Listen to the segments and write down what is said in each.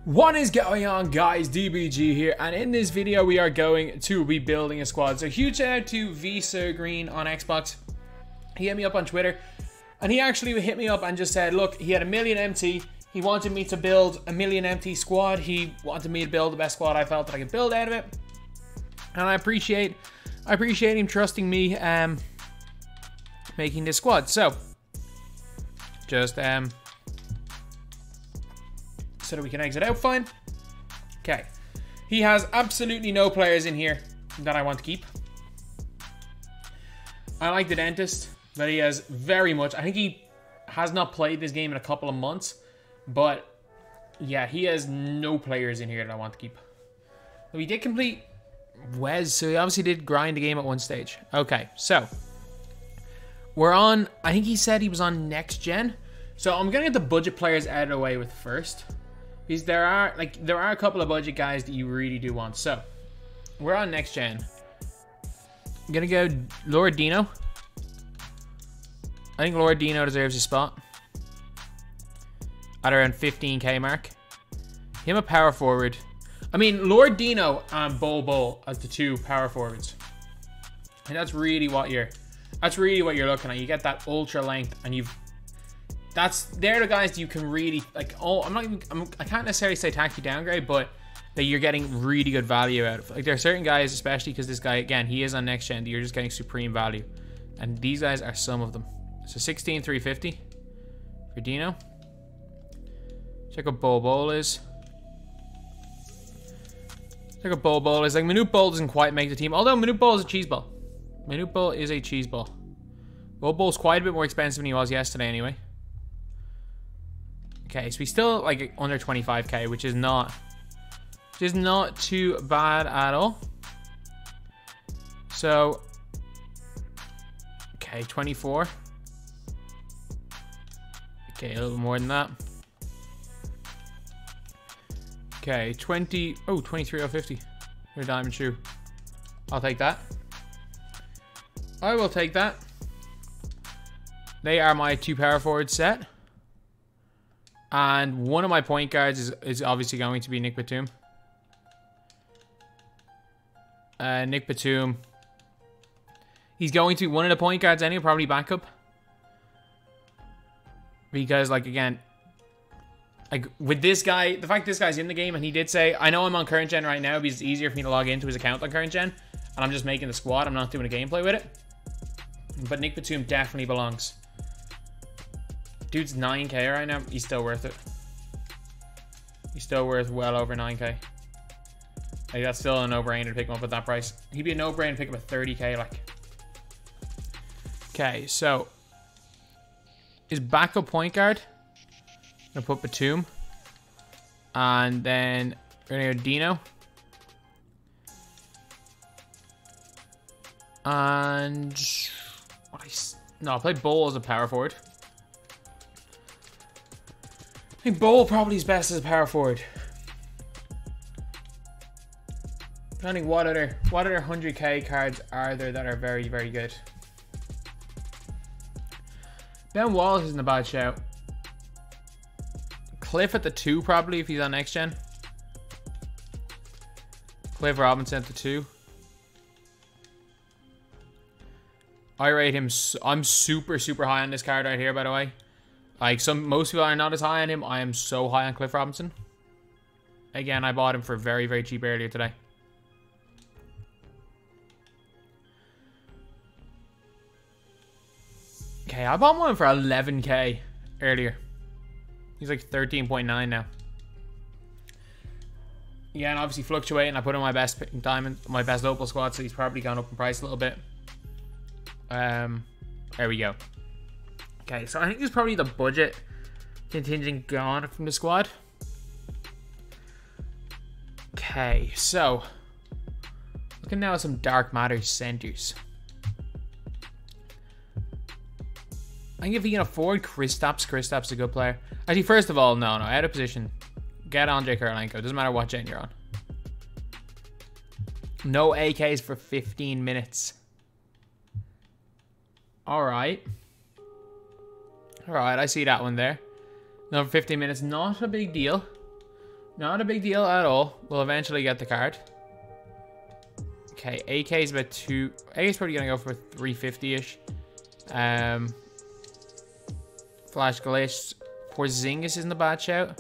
What is going on, guys? DBG here, and in this video we are going to be building a squad. So huge shout out to Visa Green on Xbox. He hit me up on Twitter, and he actually hit me up and just said, look, he had a million MT. He wanted me to build a million MT squad. He wanted me to build the best squad I felt that I could build out of it, and I appreciate him trusting me making this squad. So just so that we can exit out fine. Okay. He has absolutely no players in here that I want to keep. I like the dentist, but he has very much... I think he has not played this game in a couple of months, but yeah, he has no players in here that I want to keep. But we did complete Wes, so he obviously did grind the game at one stage. Okay, so we're on... I think he said he was on next gen. So I'm gonna get the budget players out of the way with first. Because there are a couple of budget guys that you really do want. So we're on next gen. I'm gonna go Lord Dino. I think Lord Dino deserves a spot at around 15k mark. Him a power forward. I mean, Lord Dino and Bol as the two power forwards. And that's really what you're looking at. You get that ultra length, and they're the guys that you can really like. Oh, I can't necessarily say taxi downgrade, but that you're getting really good value out of. Like, there are certain guys, especially because this guy, again, he is on next gen, you're just getting supreme value, and these guys are some of them. So 16,350 for Dino. Check what Bol is. Check what Bol is. Like, Manute Bol doesn't quite make the team, although Manute Bol is a cheese ball. Manute Bol is a cheese ball. Bol's quite a bit more expensive than he was yesterday, anyway. Okay, so he's still like under 25k, which is not too bad at all. So, okay, 24. Okay, a little more than that. Okay, 23,050 for a diamond shoe. I'll take that. I will take that. They are my two power forward set. And one of my point guards is obviously going to be Nick Batum. Nick Batum. He's going to be one of the point guards anyway, probably backup. Because, like, again, like with this guy, the fact this guy's in the game, and he did say, I know I'm on current gen right now because it's easier for me to log into his account on current gen, and I'm just making the squad, I'm not doing a gameplay with it. But Nick Batum definitely belongs. Dude's 9k right now. He's still worth it. He's still worth well over 9k. Like, that's still a no-brainer to pick him up at that price. He'd be a no-brainer to pick up at 30k, like. Okay, so his backup point guard, I'm gonna put Batum, and then we're gonna go Dino, and I'll play Bol as a power forward. I think Bol probably is best as a power forward. I'm trying to think what other 100k cards are there that are very, very good. Ben Wallace isn't a bad shout. Cliff at the 2 probably if he's on next gen. Cliff Robinson at the 2. I rate him. I'm super, super high on this card right here, by the way. Like, most people are not as high on him. I am so high on Cliff Robinson. Again, I bought him for very, very cheap earlier today. Okay, I bought one for 11k earlier. He's like 13.9 now. Yeah, and obviously fluctuating. I put in my best diamond, my best local squad, so he's probably gone up in price a little bit. There we go. Okay, so I think this is probably the budget contingent gone from the squad. Okay, so looking now at some Dark Matter centers. I think if he can afford Kristaps a good player. Actually, first of all, no, out of position. Get Andre Kirilenko. Doesn't matter what gen you're on. No AKs for 15 minutes. Alright. Alright, I see that one there. Another 15 minutes, not a big deal. Not a big deal at all. We'll eventually get the card. Okay, AK is about 2. AK is probably gonna go for 350-ish. Flash glitch. Porzingis isn't a bad shout.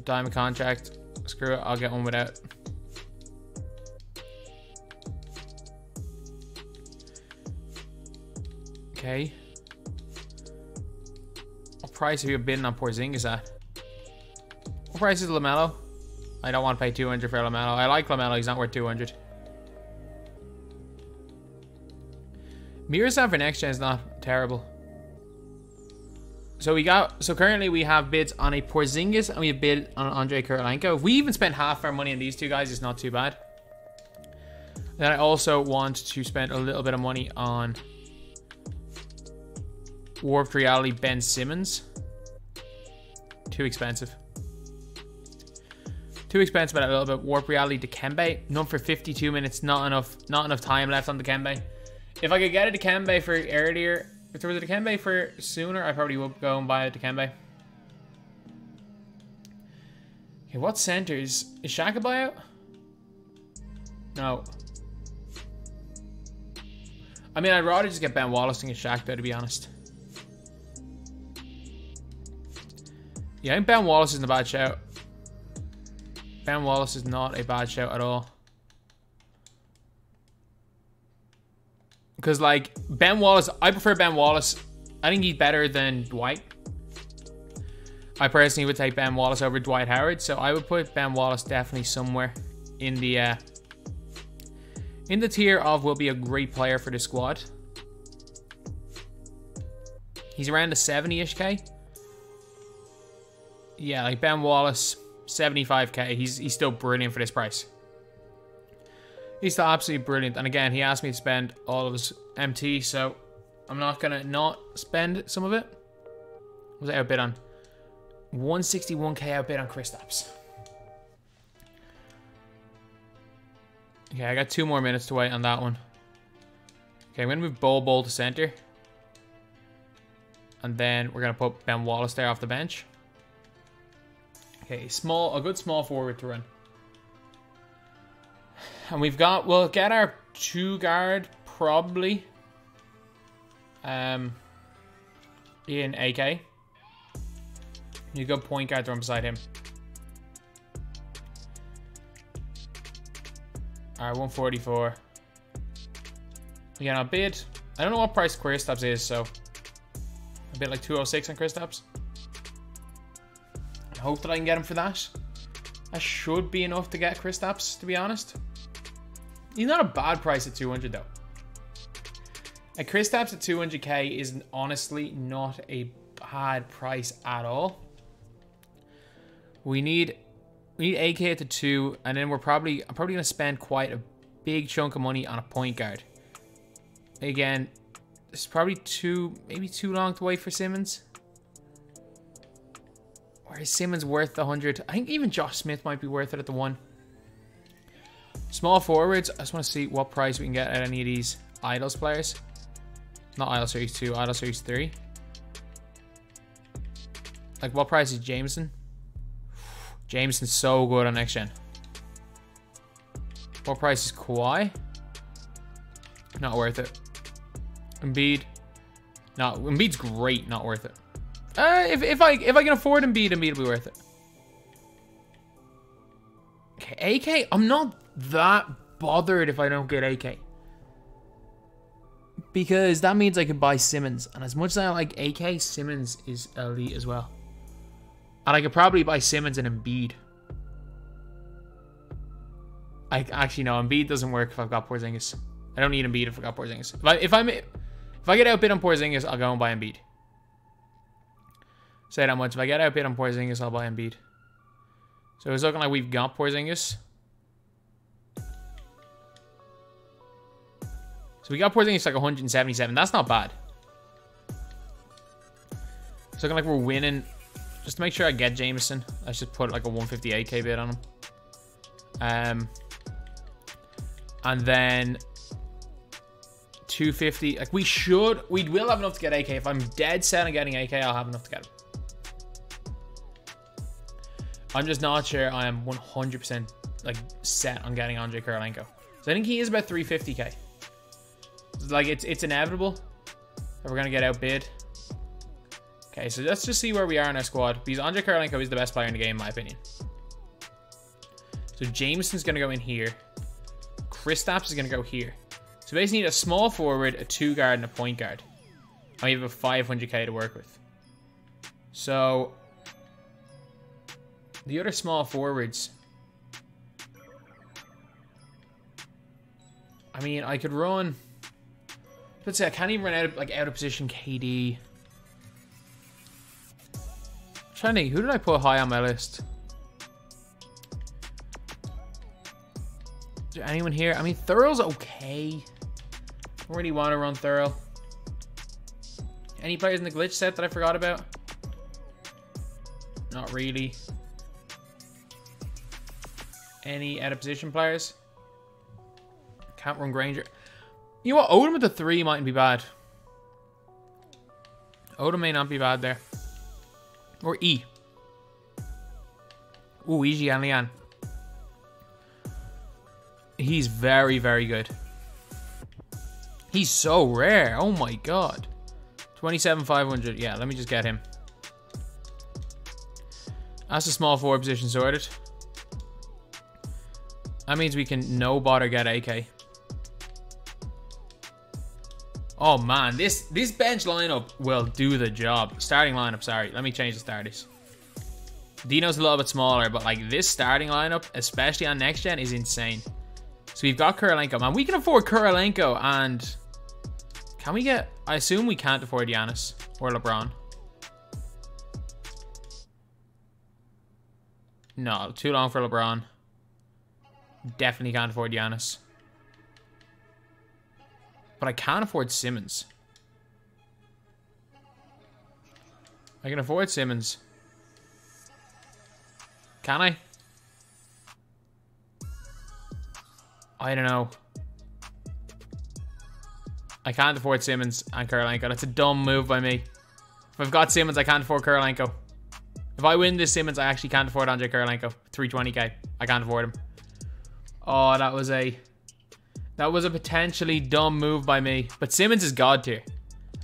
Diamond contract. Screw it, I'll get one without. Okay. What price are you bidding on Porzingis at? What price is LaMelo? I don't want to pay 200 for LaMelo. I like LaMelo, he's not worth 200. Miroslav for next gen is not terrible. So currently we have bids on a Porzingis and we have bid on Andre Kirilenko. If we even spent half our money on these two guys, it's not too bad. Then I also want to spend a little bit of money on Warped Reality Ben Simmons. Too expensive. Too expensive, but a little bit. Warped Reality Dikembe. None for 52 minutes. Not enough time left on Dikembe. If I could get a Dikembe for earlier, if there was a Dikembe for sooner, I probably would go and buy a Dikembe. Okay, what centers? Is Shaq a buyout? No. I mean, I'd rather just get Ben Wallace than get Shaq, though, to be honest. Yeah, I think Ben Wallace isn't a bad shout. Ben Wallace is not a bad shout at all. Because, like, Ben Wallace, I prefer Ben Wallace. I think he's better than Dwight. I personally would take Ben Wallace over Dwight Howard, so I would put Ben Wallace definitely somewhere in the tier of will be a great player for the squad. He's around the 70-ish K. Yeah, like Ben Wallace, 75K. He's still brilliant for this price. He's still absolutely brilliant. And again, he asked me to spend all of his MT, so I'm not gonna not spend some of it. What was I outbid on? 161K outbid on Kristaps. Okay, I got 2 more minutes to wait on that one. Okay, I'm gonna move Bol to center. And then we're gonna put Ben Wallace there off the bench. Okay, a good small forward to run. And we'll get our 2 guard probably in AK. You go point guard to run beside him. Alright, 144. Again, I'll bid. I don't know what price Kristaps is, so a bit like 206 on Kristaps. I hope that I can get him for that. That should be enough to get Kristaps, to be honest. He's not a bad price at 200 though. A Kristaps at 200k is honestly not a bad price at all. We need AK at the 2, and then I'm probably gonna spend quite a big chunk of money on a point guard. Again, it's probably maybe too long to wait for Simmons. Or is Simmons worth the 100? I think even Josh Smith might be worth it at the 1. Small forwards, I just want to see what price we can get at any of these Idols players. Not Idol Series 2, Idol Series 3. Like, what price is Jameson? Jameson's so good on next gen. What price is Kawhi? Not worth it. Embiid? No, Embiid's great, not worth it. If I can afford Embiid will be worth it. Okay, AK, I'm not that bothered if I don't get AK. Because that means I can buy Simmons. And as much as I like AK, Simmons is elite as well. And I could probably buy Simmons and Embiid. Actually, no, Embiid doesn't work if I've got Porzingis. I don't need Embiid if I've got Porzingis. If I get outbid on Porzingis, I'll go and buy Embiid. Say that much. If I get outbid on Porzingis, I'll buy Embiid. So it's looking like we've got Porzingis. So we got Porzingis like 177. That's not bad. It's looking like we're winning. Just to make sure I get Jameson, I should put like a 158k bid on him. And then 250. Like we will have enough to get AK. If I'm dead set on getting AK, I'll have enough to get him. I'm just not sure I am 100% like set on getting Andrei Kirilenko. So I think he is about 350k. Like it's inevitable that we're gonna get outbid. Okay, so let's just see where we are in our squad, because Andrei Kirilenko is the best player in the game, in my opinion. So Jameson's gonna go in here. Kristaps is gonna go here. So basically need a small forward, a 2 guard, and a point guard. I have a 500k to work with. So the other small forwards, I mean, I could run. Let's say I can't even run out of position KD. I'm trying to think, who did I put high on my list? Is there anyone here? I mean, Thurl's okay. Don't really want to run Thurl. Any players in the glitch set that I forgot about? Not really. Any out of position players? Can't run Granger. You know what? Odom at the 3 mightn't be bad. Odom may not be bad there. Or E. Ooh, E.G. and Lian. He's very, very good. He's so rare. Oh my god. 27,500. Yeah, let me just get him. That's a small forward position sorted. That means we can no bother get AK. Oh man, this bench lineup will do the job. Starting lineup, sorry. Let me change the starters. Dino's a little bit smaller, but like this starting lineup, especially on next gen, is insane. So we've got Kirilenko. Man, we can afford Kirilenko, and can we get... I assume we can't afford Giannis or LeBron. No, too long for LeBron. Definitely can't afford Giannis. But I can't afford Simmons. I can afford Simmons. Can I? I don't know. I can't afford Simmons and Kirilenko. That's a dumb move by me. If I've got Simmons, I can't afford Kirilenko. If I win this Simmons, I actually can't afford Andrei Kirilenko. 320k. I can't afford him. Oh, that was a potentially dumb move by me. But Simmons is god tier.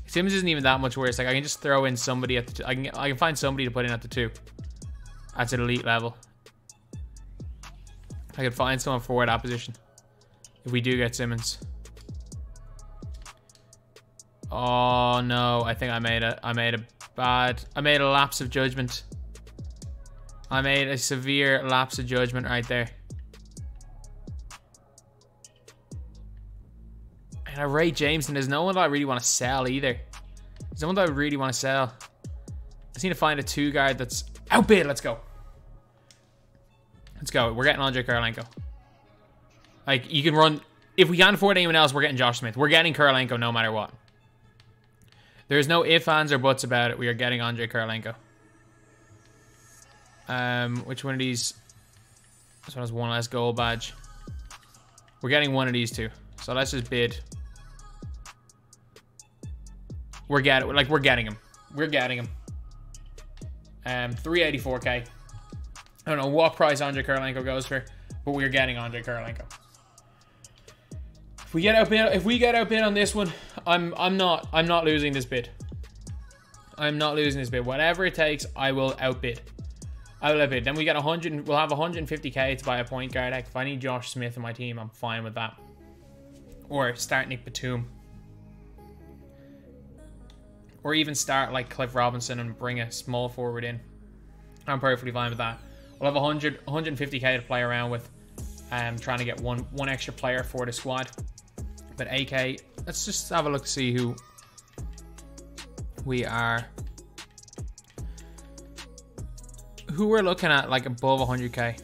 Simmons isn't even that much worse. Like I can just throw in somebody at the I can find somebody to put in at the 2. That's an elite level. I could find someone for that position if we do get Simmons. Oh no, I think I made a lapse of judgment. I made a severe lapse of judgment right there. And I rate Jameson. There's no one that I really want to sell either. There's no one that I really want to sell. I just need to find a 2 guard that's outbid. Let's go. Let's go. We're getting Andrei Kirilenko. Like, you can run... If we can't afford anyone else, we're getting Josh Smith. We're getting Kirilenko no matter what. There's no ifs, ands, or buts about it. We are getting Andrei Kirilenko. Which one of these? This one has 1 less gold badge. We're getting one of these 2. So let's just bid. We're getting him. We're getting him. 384k. I don't know what price Andrei Kirilenko goes for, but we're getting Andrei Kirilenko. If we get outbid on this one, I'm not losing this bid. I'm not losing this bid. Whatever it takes, I will outbid. I will outbid. Then we get 100. We'll have 150k to buy a point guard. If I need Josh Smith in my team, I'm fine with that. Or start Nick Batum. Or even start like Cliff Robinson and bring a small forward in. I'm perfectly fine with that. We'll have 150k to play around with. Trying to get one extra player for the squad. But AK, let's just have a look to see who we are. Who we're looking at like above 100k.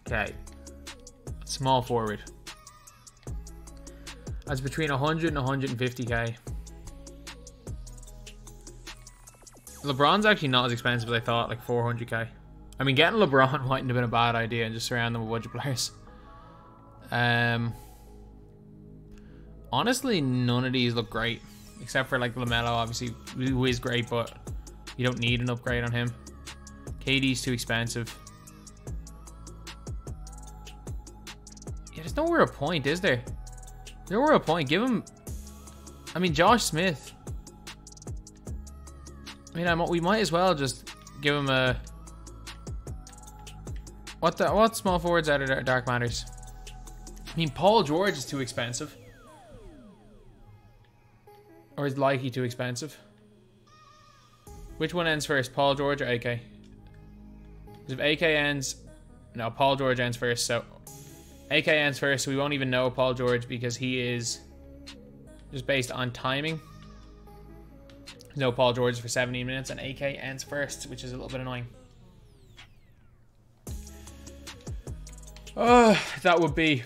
Okay. Small forward. That's between 100 and 150k. LeBron's actually not as expensive as I thought, like 400k. I mean, getting LeBron mightn't have been a bad idea and just surround them with a bunch of players. Honestly, none of these look great. Except for like LaMelo, obviously, who is great, but you don't need an upgrade on him. KD's too expensive. Yeah, there's no real point, is there? No real point. Give him... I mean, Josh Smith. I mean, we might as well just give him a... What small forwards out of Dark Matters? I mean, Paul George is too expensive. Or is likely too expensive. Which one ends first, Paul George or AK? Because if AK ends... No, Paul George ends first, so... AK ends first, so we won't even know Paul George because he is just based on timing. No Paul George for 17 minutes, and AK ends first, which is a little bit annoying. Oh, that would be...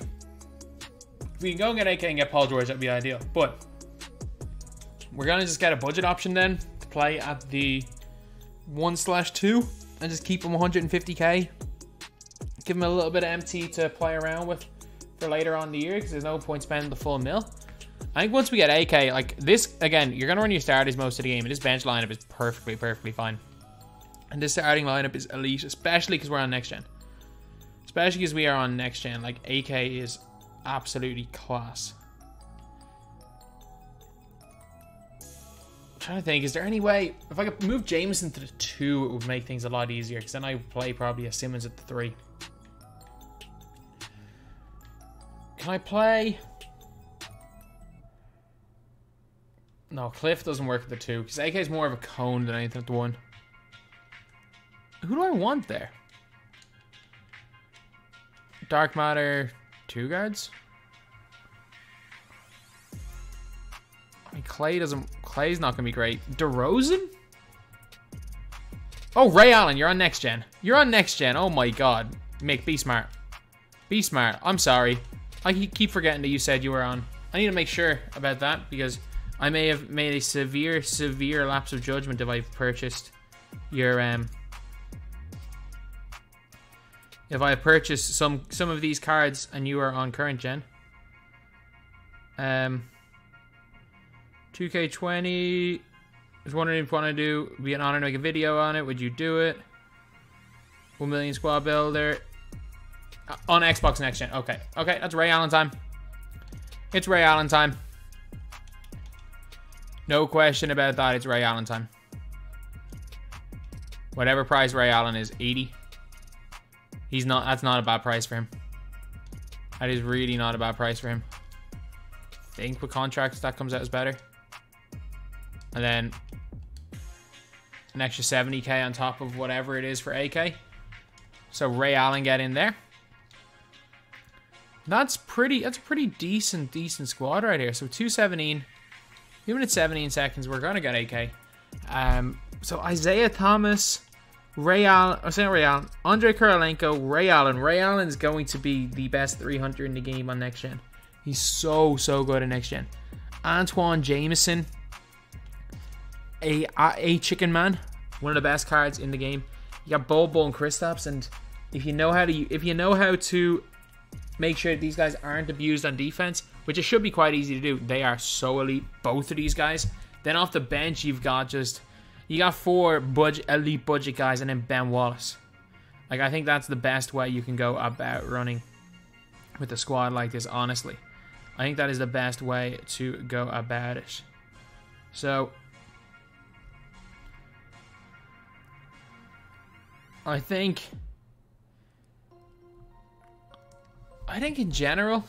If we can go and get AK and get Paul George, that'd be ideal. But we're gonna just get a budget option then to play at the 1/2 and just keep him 150k. Give him a little bit of MT to play around with for later on in the year because there's no point spending the full mil. I think once we get AK, like this, again, you're gonna run your starters most of the game, and this bench lineup is perfectly fine. And this starting lineup is elite, especially because we're on next gen. Especially because we are on next gen. Like AK is absolutely class. I'm trying to think, is there any way if I could move Jameson to the 2, it would make things a lot easier because then I would play probably a Simmons at the 3. Can I play? No, Cliff doesn't work at the 2 because AK is more of a cone than anything at the 1. Who do I want there? Dark Matter 2 guards? I mean, Clay's not gonna be great. DeRozan? Oh, Ray Allen, you're on next gen. You're on next gen. Oh my god. Mick, be smart. Be smart. I'm sorry. I keep forgetting that you said you were on. I need to make sure about that because I may have made a severe lapse of judgment if I've purchased your if I purchased some of these cards and you are on current gen. 2K20. I was wondering if you want to do, be an honor to make a video on it. Would you do it? 1 million squad builder. On Xbox Next Gen. Okay. Okay, that's Ray Allen time. It's Ray Allen time. No question about that. It's Ray Allen time. Whatever price Ray Allen is, 80. He's not. That's not a bad price for him. That is really not a bad price for him. I think with contracts that comes out as better. And then an extra 70k on top of whatever it is for AK. So Ray Allen get in there. That's a pretty decent squad right here. So 217. 2 minutes 17 seconds. We're gonna get AK. So Isaiah Thomas, Ray Allen, I'm saying Ray Allen, Andre Kirilenko, Ray Allen. Ray Allen is going to be the best 300 in the game on next gen. He's so good at next gen. Antoine Jameson, a chicken man, one of the best cards in the game. You got Bobo and Kristaps, and if you know how to make sure that these guys aren't abused on defense, which it should be quite easy to do. They are so elite, both of these guys. Then off the bench, you got 4 elite budget guys, and then Ben Wallace. Like, I think that's the best way you can go about running with a squad like this, honestly. I think that is the best way to go about it. So I think in general,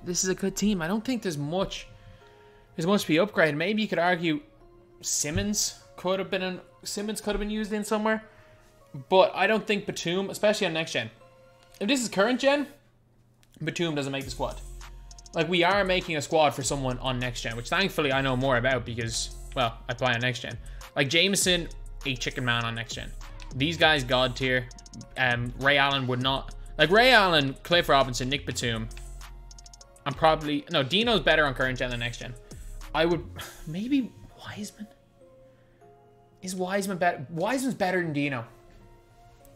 this is a good team. I don't think there's much to be upgraded. Maybe you could argue Simmons could have been used in somewhere, but I don't think Batum, especially on next gen. If this is current gen, Batum doesn't make the squad. Like, we are making a squad for someone on next gen, which thankfully I know more about because, well, I play on next gen. Like Jameson, a chicken man on next gen. These guys god tier. Ray Allen would not. Like Ray Allen, Cliff Robinson, Nick Batum. I'm probably... No, Dino's better on current gen than next gen. I would... Maybe Wiseman? Is Wiseman better? Wiseman's better than Dino.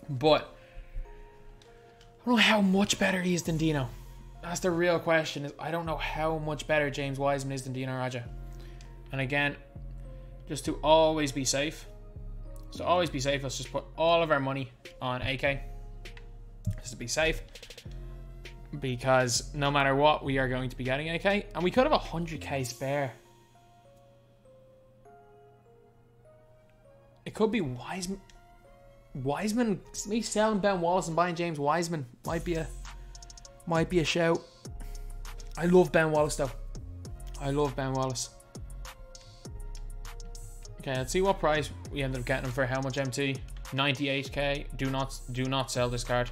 But I don't know how much better he is than Dino. That's the real question. Is I don't know how much better James Wiseman is than Dino Raja. And again, just to always be safe. So always be safe. Let's just put all of our money on AK. Just to be safe. Because no matter what, we are going to be getting AK. And we could have 100k spare. It could be Wiseman. Wiseman, me selling Ben Wallace and buying James Wiseman might be a shout. I love Ben Wallace though. I love Ben Wallace. Okay, let's see what price we ended up getting him for. How much MT? 98k. Do not sell this card.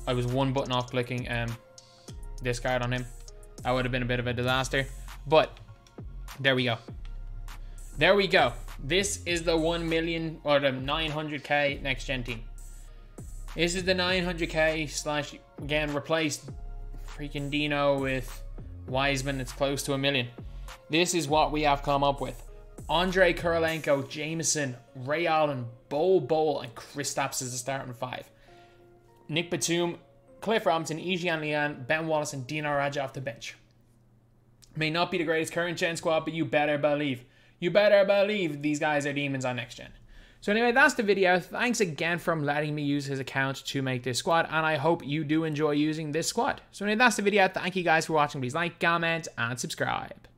I was one button off clicking this card on him. That would have been a bit of a disaster. But there we go. There we go. This is the 1 million or the 900k next gen team. This is the 900k slash, again, replace freaking Dino with Wiseman. It's close to 1 million. This is what we have come up with. Andre Kirilenko, Jameson, Ray Allen, Bol, and Kristaps as the starting 5. Nick Batum, Cliff Robinson, Ejian Lian, Ben Wallace, and Dino Raja off the bench. May not be the greatest current gen squad, but you better believe these guys are demons on next gen. So anyway, that's the video. Thanks again for letting me use his account to make this squad, and I hope you do enjoy using this squad. So anyway, that's the video. Thank you guys for watching. Please like, comment, and subscribe.